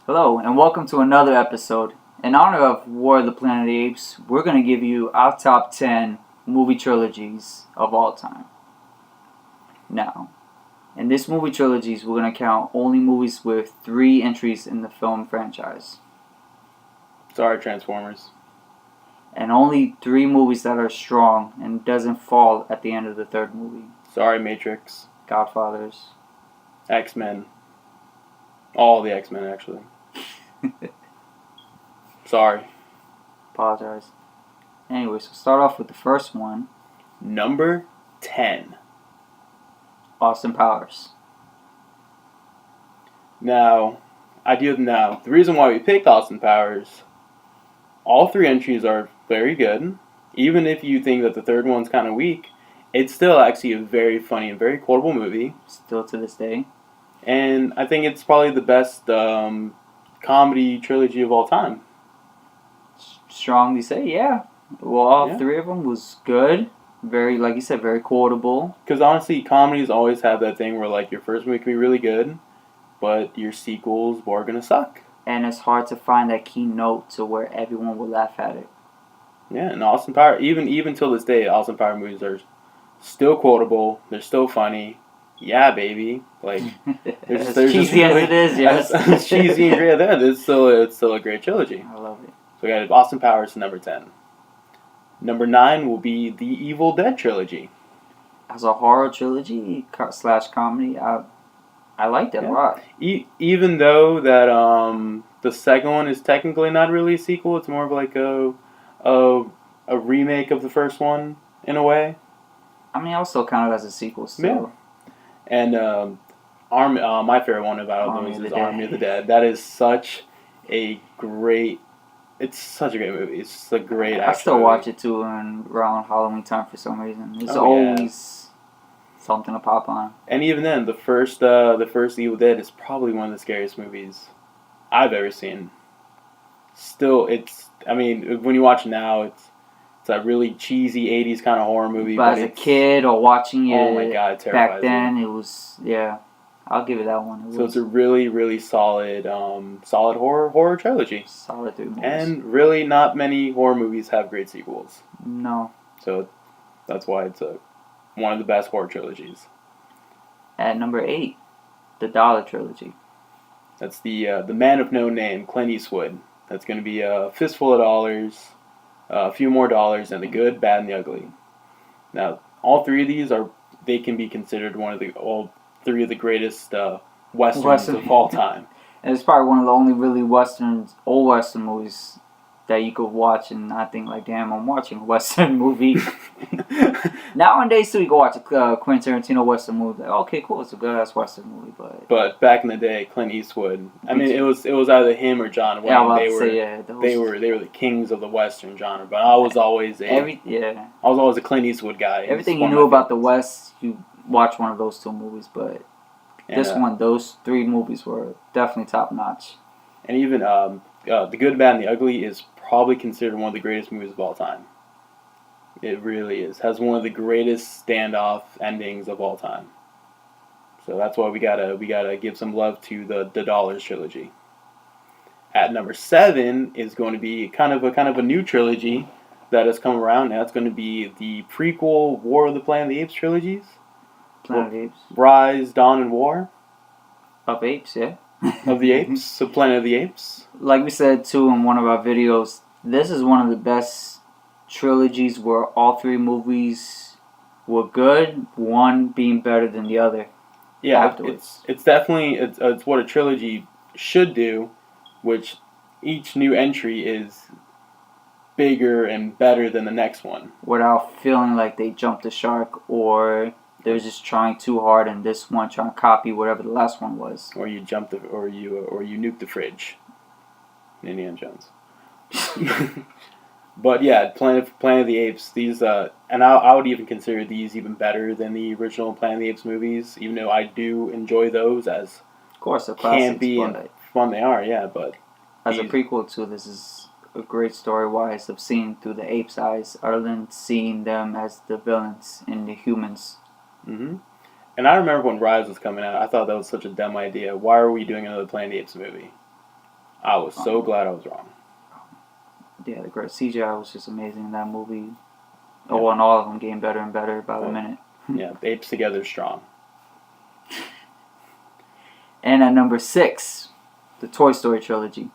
Hello, and welcome to another episode. In honor of War of the Planet of the Apes, we're going to give you our top 10 movie trilogies of all time. Now, in this movie trilogies, we're going to count only movies with 3 entries in the film franchise. Sorry, Transformers. And only 3 movies that are strong and doesn't fall at the end of the 3rd movie. Sorry, Matrix. Godfathers. X-Men. All the X-Men, actually. Sorry. Apologize. Anyways, we'll start off with the first one. Number 10. Austin Powers. Now, the reason why we picked Austin Powers, all 3 entries are very good. Even if you think that the 3rd one's kind of weak, it's still actually a very funny and very quotable movie. Still to this day. And I think it's probably the best comedy trilogy of all time. Strongly say, yeah. Well, all 3 of them was good. Very, like you said, very quotable. Because honestly, comedies always have that thing where like your first movie can be really good, but your sequels are gonna suck. And it's hard to find that key note to where everyone will laugh at it. Yeah, and Austin Power, even till this day, Austin Power movies are still quotable. They're still funny. Yeah, baby. Like, as cheesy as it is, yes. As cheesy and great as it's still a great trilogy. I love it. So we got Austin Powers number 10. Number 9 will be the Evil Dead trilogy. As a horror trilogy / comedy, I liked it a lot. Even though that the second one is technically not really a sequel, it's more of like a remake of the first one in a way. I mean, I'll still count it as a sequel still. Yeah. And my favorite one about those is Army of the Dead. That is such a great. It's such a great movie. It's a great. I still watch it too around Halloween time for some reason. There's always something to pop on. And even then, the first Evil Dead is probably one of the scariest movies I've ever seen. Still, I mean, when you watch it now, it's a really cheesy 80s kind of horror movie. But as a kid or watching it, oh my God, it terrifies back then, it was, I'll give it that one. It's a really, really solid horror trilogy. Solid 3 movies. And really not many horror movies have great sequels. No. So that's why it's one of the best horror trilogies. At number 8, the Dollar Trilogy. That's the Man of No Name, Clint Eastwood. That's going to be a fistful of dollars, a few more dollars, and the good, bad, and the ugly. Now, all 3 of these they can be considered all 3 of the greatest westerns of all time. And it's probably one of the only really old western movies that you could watch and not think like, damn, I'm watching a western movie. Nowadays, too, you go watch a Quentin Tarantino western movie. Like, okay, cool, it's a good ass western movie, but back in the day, Clint Eastwood. I mean, it was either him or John Wayne. Yeah, they were the kings of the western genre. But I was always a Clint Eastwood guy. Everything you knew about the West, you watch one of those 2 movies. But those 3 movies were definitely top notch. And even The Good, Bad, and the Ugly is probably considered one of the greatest movies of all time. It really is. Has one of the greatest standoff endings of all time. So that's why we gotta give some love to the Dollars trilogy. At number 7 is going to be kind of a new trilogy that has come around now. It's going to be the prequel War of the Planet of the Apes trilogies. Planet of the Apes. Rise, Dawn, and War. Of Apes, yeah. Of the Apes. So Planet of the Apes. Like we said too in one of our videos, this is one of the best trilogies where all 3 movies were good, one being better than the other. Yeah, afterwards. it's definitely it's what a trilogy should do, which each new entry is bigger and better than the next one. Without feeling like they jumped the shark or they're just trying too hard and this one trying to copy whatever the last one was. Or you nuke the fridge. Indiana Jones. But yeah, Planet of the Apes. These and I would even consider these even better than the original Planet of the Apes movies, even though I do enjoy those as of course a classic. Campy and fun they are, yeah. But as a prequel to this is a great story wise of seeing through the apes' eyes, other than seeing them as the villains and the humans. Mm-hmm. And I remember when Rise was coming out, I thought that was such a dumb idea. Why are we doing another Planet of the Apes movie? I was so glad I was wrong. Yeah, the great CGI was just amazing in that movie. Oh, and all of them getting better and better by the minute. Yeah, the Apes together strong. And at number 6, the Toy Story trilogy.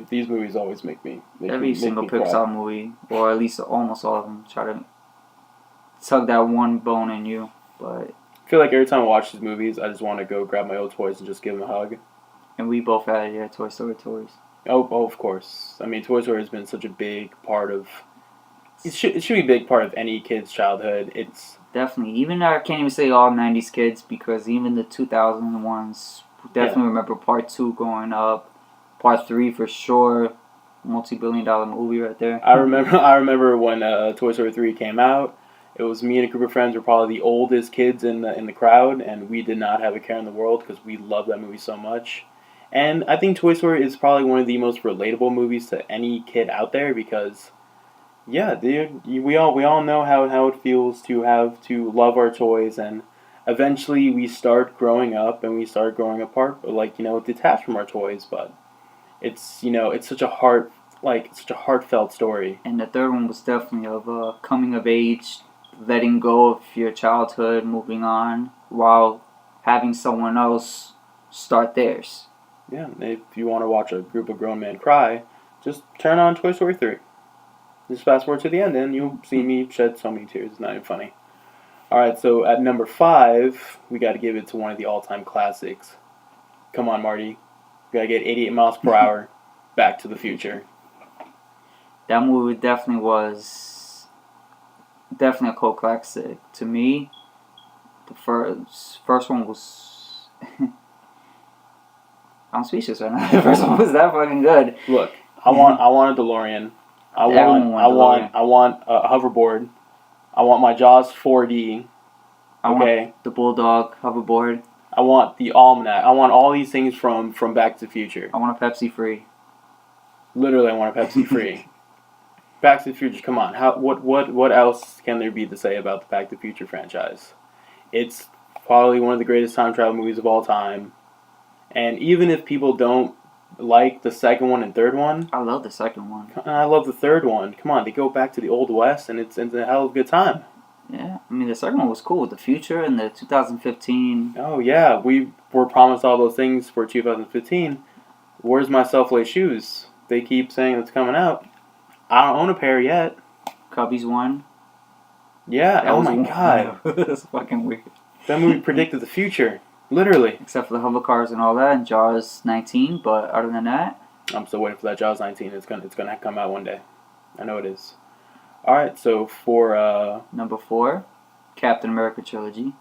These movies always make me Every single cry. Pixar movie, or at least almost all of them, try to tug that one bone in you. But I feel like every time I watch these movies, I just want to go grab my old toys and just give them a hug. and we both had Toy Story toys. Oh, of course. I mean, Toy Story has been such a big part of. It should be a big part of any kid's childhood. It's definitely. Even I can't even say all '90s kids because even the 2000 ones definitely remember Part 2 growing up. Part 3 for sure. Multi-billion-dollar movie right there. I remember when Toy Story 3 came out. It was me and a group of friends were probably the oldest kids in the crowd, and we did not have a care in the world because we loved that movie so much. And I think Toy Story is probably one of the most relatable movies to any kid out there because, yeah, dude, we all know how it feels to have to love our toys, and eventually we start growing up and we start growing apart, detached from our toys. But it's it's such a heartfelt story. And the third one was definitely of coming of age, letting go of your childhood, moving on, while having someone else start theirs. Yeah, if you want to watch a group of grown men cry, just turn on Toy Story 3. Just fast forward to the end and you'll see me shed so many tears. It's not even funny. Alright, so at number 5, we got to give it to one of the all-time classics. Come on, Marty. We got to get 88 miles per hour, Back to the Future. That movie definitely was a cult classic. To me, the first one was... I'm speechless right now. The first one was that fucking good. Look, I want a DeLorean. I want a hoverboard. I want my Jaws 4D. I want the Bulldog hoverboard. I want the Almanac. I want all these things from Back to the Future. I want a Pepsi free. Literally, I want a Pepsi free. Back to the Future, come on. What else can there be to say about the Back to the Future franchise? It's probably one of the greatest time travel movies of all time. And even if people don't like the second one and third one, I love the second one. I love the third one. Come on, they go back to the Old West, and it's a hell of a good time. Yeah, I mean, the second one was cool with the future and the 2015. Oh, yeah, we were promised all those things for 2015. Where's my self-laced shoes? They keep saying it's coming out. I don't own a pair yet. Cubbies won. Yeah, oh my god. That's fucking weird. That movie predicted the future. Literally. Except for the hover cars and all that, and Jaws 19, but other than that... I'm still waiting for that Jaws 19. It's gonna come out one day. I know it is. Alright, so for... Number 4, Captain America Trilogy.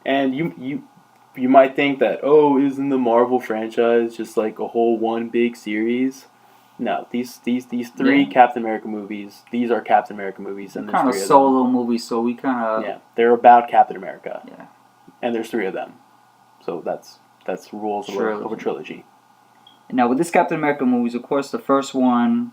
And you might think that, isn't the Marvel franchise just like a whole one big series? No, these 3 Captain America movies, these are Captain America movies. And kind of solo movies, so we kind of... Yeah, they're about Captain America. Yeah. And there's 3 of them. So that's rules of a trilogy. Now with this Captain America movies, of course, the first one...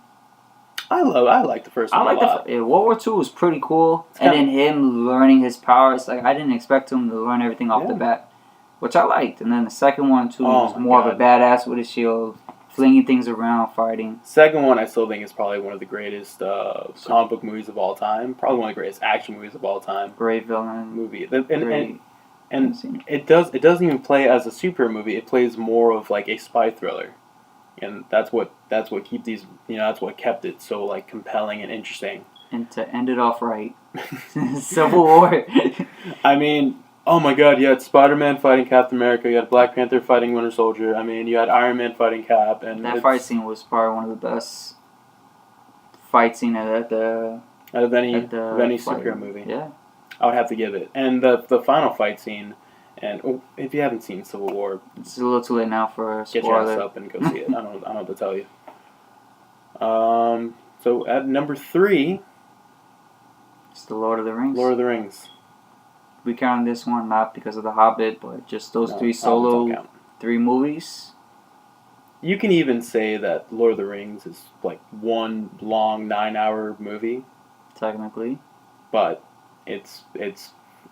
I like the first one a lot. World War II was pretty cool. And then him learning his powers, like I didn't expect him to learn everything off the bat, which I liked. And then the second one, too, was more of a badass with a shield, flinging things around, fighting. Second one, I still think is probably one of the greatest comic book movies of all time. Probably one of the greatest action movies of all time. Great villain. Movie. And it doesn't even play as a superhero movie. It plays more of like a spy thriller, and that's what keep these that's what kept it so like compelling and interesting. And to end it off right, Civil War. I mean, oh my God, you had Spider-Man fighting Captain America. You had Black Panther fighting Winter Soldier. I mean, you had Iron Man fighting Cap, and that fight scene was probably one of the best fight scene out of any superhero movie. Yeah. I would have to give it. And the final fight scene, and if you haven't seen Civil War... It's a little too late now for a spoiler. Get your ass up and go see it. I don't know what to tell you. So at number 3... It's the Lord of the Rings. Lord of the Rings. We count this one not because of The Hobbit, but just those 3 movies. You can even say that Lord of the Rings is like one long 9-hour movie. Technically. But... It's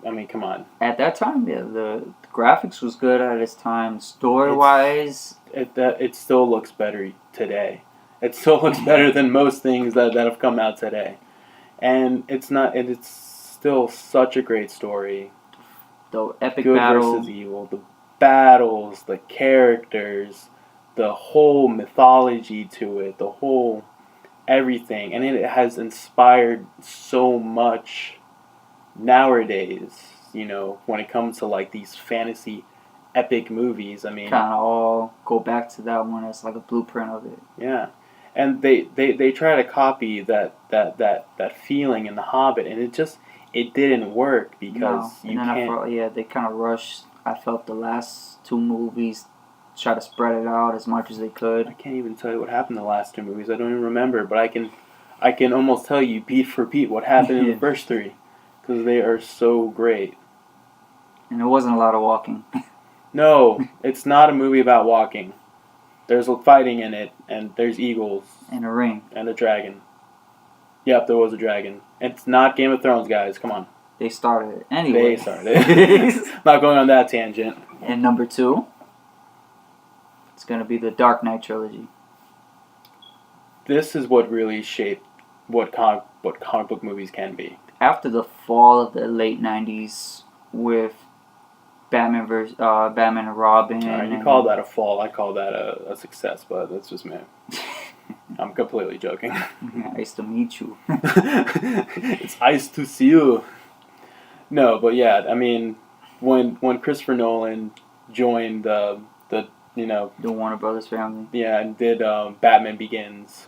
I mean, come on. At that time, yeah, the graphics was good at its time. Story-wise, It still looks better today. It still looks better than most things that have come out today. And it's not. And it's still such a great story. the epic Good battle. versus evil. The battles, the characters, the whole mythology to it, the whole everything, and it has inspired so much nowadays. When it comes to like these fantasy epic movies. I mean, Kind of all go back to that one as like a blueprint of it. yeah. And they try to copy that feeling in The Hobbit, and it didn't work because No, you and then can't. they kind of rushed. I felt the last two movies try to spread it out as much as they I could. can't even tell you what happened in the last two movies. I don't even remember, but I can almost tell you beat for beat what happened in Yeah. the first three, because they are so great. And there wasn't a lot of walking. No, it's not a movie about walking. There's fighting in it, and there's eagles In a ring. and a dragon. Yep, there was a dragon. It's not Game of Thrones, guys. Come on. They started it. Anyway. They started it. Not going on that tangent. And number 2, it's going to be the Dark Knight trilogy. This is what really shaped what comic book movies can be. After the fall of the late 90s with Batman and Robin. All right, you call that a fall. I call that a success, but that's just me. I'm completely joking. Nice to meet you. It's nice to see you. No, but yeah, I mean, when Christopher Nolan joined the Warner Brothers family. yeah, and did Batman Begins,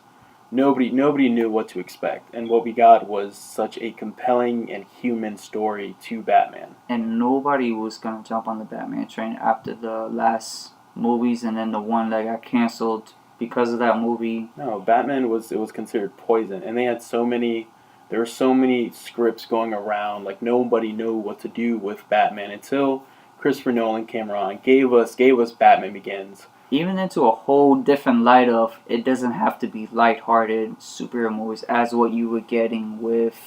nobody knew what to expect, and what we got was such a compelling and human story to Batman. And nobody was going to jump on the Batman train after the last movies and then the one that got canceled because of that movie. No, Batman was considered poison, and there were so many scripts going around, like nobody knew what to do with Batman until Christopher Nolan came around, gave us Batman Begins. Even into a whole different light of, it doesn't have to be lighthearted superhero movies as what you were getting with,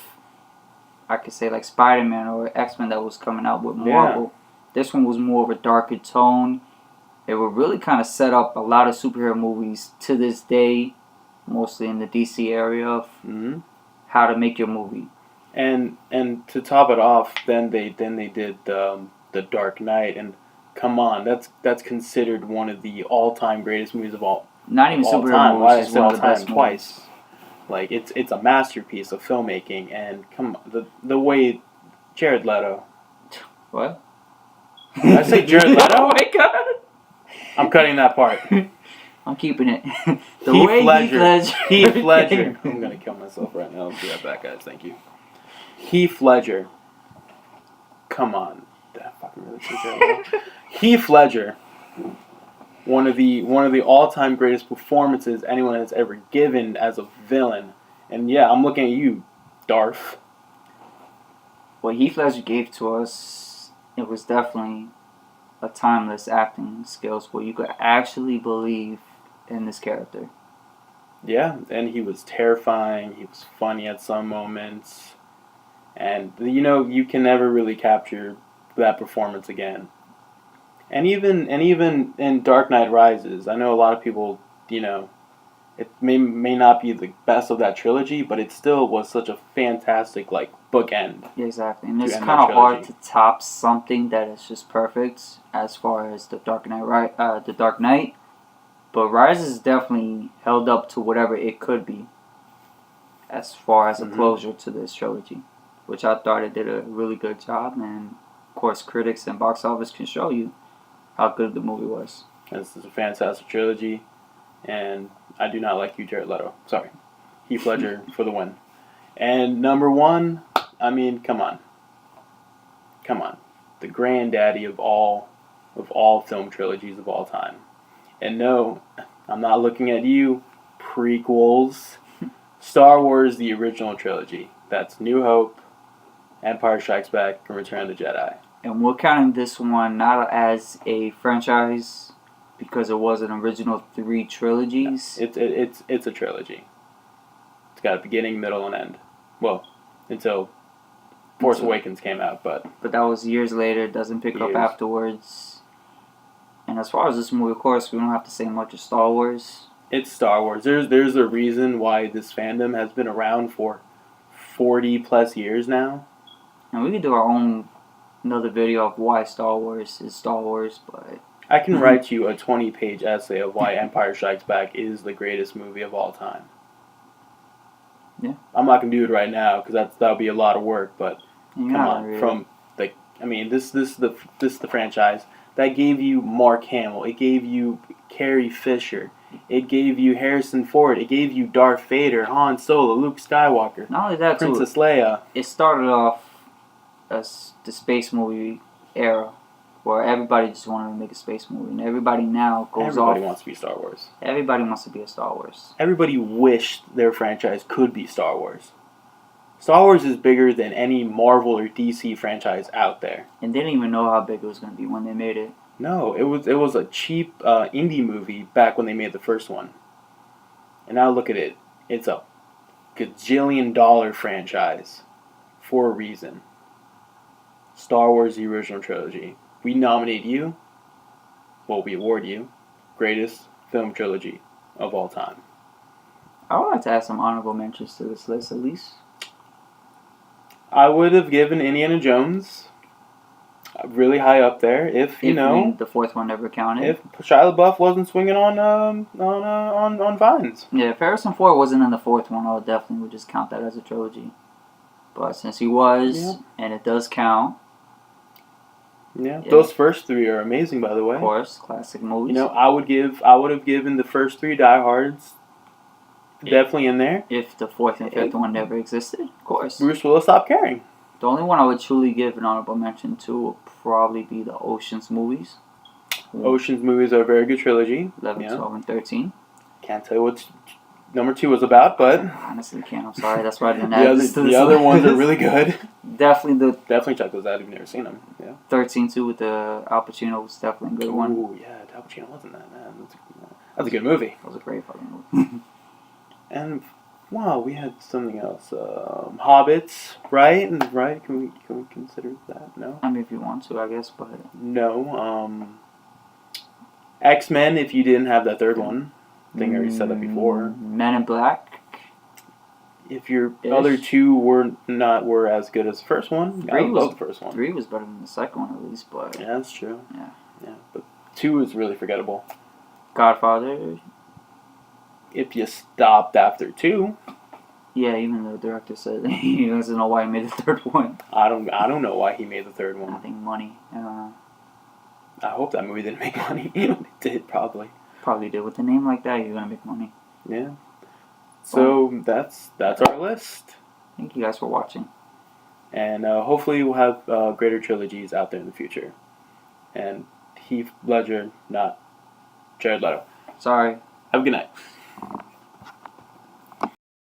I could say, like Spider-Man or X-Men that was coming out with Marvel. Yeah. This one was more of a darker tone. It would really kind of set up a lot of superhero movies to this day, mostly in the DC area, of how to make your movie. And to top it off, then they did the Dark Knight, and come on, that's considered one of the all-time greatest movies of all. Not even all superhero time. movies. Why Is I say one all of the time best twice? movies. Like it's a masterpiece of filmmaking, and come on, the way Jared Leto. What? Did I say Jared Leto? Oh my god! I'm cutting that part. I'm keeping it. Heath Ledger. I'm gonna kill myself right now. I'll be right back, guys. Thank you. Heath Ledger. Come on. Did I fucking really say Jared Leto? Heath Ledger. One of the all-time greatest performances anyone has ever given as a villain. And yeah, I'm looking at you, Darth. What Heath Ledger gave to us, it was definitely a timeless acting skills where you could actually believe in this character. Yeah, and he was terrifying. He was funny at some moments. And, you can never really capture that performance again. And even in Dark Knight Rises, I know a lot of people, it may not be the best of that trilogy, but it still was such a fantastic bookend. Yeah, exactly, and it's kind of hard to top something that is just perfect as far as the Dark Knight. But Rises definitely held up to whatever it could be, as far as a closure to this trilogy, which I thought it did a really good job, and of course, critics and box office can show you how good the movie was. This is a fantastic trilogy, and I do not like you, Jared Leto. Sorry. Heath Ledger for the win. And number 1, I mean, come on. The granddaddy of all film trilogies of all time. And no, I'm not looking at you, prequels. Star Wars, the original trilogy. That's New Hope, Empire Strikes Back, and Return of the Jedi. And we're counting this one not as a franchise because it was an original 3 trilogies. No, it's a trilogy. It's got a beginning, middle, and end. Well, until Force Awakens came out, but that was years later. It doesn't pick up afterwards. And as far as this movie, of course, we don't have to say much of Star Wars. It's Star Wars. There's a reason why this fandom has been around for 40 plus years now. And we could do our own another video of why Star Wars is Star Wars, but I can write you a 20-page essay of why Empire Strikes Back is the greatest movie of all time. Yeah. I'm not gonna do it right now because that'll be a lot of work. But come on, really. this is the franchise that gave you Mark Hamill. It gave you Carrie Fisher. It gave you Harrison Ford. It gave you Darth Vader, Han Solo, Luke Skywalker. Not only that, Princess Leia. It started off as the space movie era, where everybody just wanted to make a space movie, and everybody now goes Everybody wants to be Star Wars. Everybody wants to be a Star Wars. Everybody wished their franchise could be Star Wars. Star Wars is bigger than any Marvel or DC franchise out there. And they didn't even know how big it was going to be when they made it. No, it was a cheap indie movie back when they made the first one. And now look at it. It's a gajillion-dollar franchise for a reason. Star Wars: The Original Trilogy. We nominate you, we award you, greatest film trilogy of all time. I would like to add some honorable mentions to this list, at least. I would have given Indiana Jones really high up there if the fourth one never counted. If Shia LaBeouf wasn't swinging on vines. Yeah, if Harrison Ford wasn't in the fourth one, I would definitely just count that as a trilogy. But since he was, and it does count. Yeah, those first three are amazing, by the way. Of course, classic movies. I would have given the first three Die Hards definitely in there. If the fourth and fifth one never existed, of course. Bruce Willis stopped caring. The only one I would truly give an honorable mention to would probably be the Ocean's movies. Ocean's movies are a very good trilogy. 11, 12, and 13. Can't tell you what number 2 was about, but honestly can't. I'm sorry. That's why I didn't add this to this The other ones are really good. Definitely check those out if you've never seen them. Yeah. 13 too with the Al Pacino was definitely a good one. Ooh, yeah, Al Pacino wasn't that man. That's a good movie. That was a great fucking movie. And wow, we had something else. Hobbits, right? Right? Can we consider that? No. I mean, if you want to, I guess, but no. X-Men. If you didn't have that third one, I think I already said that before. Men in Black. If your other two were as good as the first one, I love the first one. 3 was better than the second one at least, but yeah, that's true. Yeah, but 2 is really forgettable. Godfather. If you stopped after 2. Yeah, even the director said he doesn't know why he made the third one. I don't know why he made the third one. I think money. I don't know. I hope that movie didn't make money. It did probably. Probably did. With a name like that, you're gonna make money. Yeah. So that's our list. Thank you guys for watching. And hopefully we'll have greater trilogies out there in the future. And Heath Ledger, not Jared Leto. Sorry. Have a good night.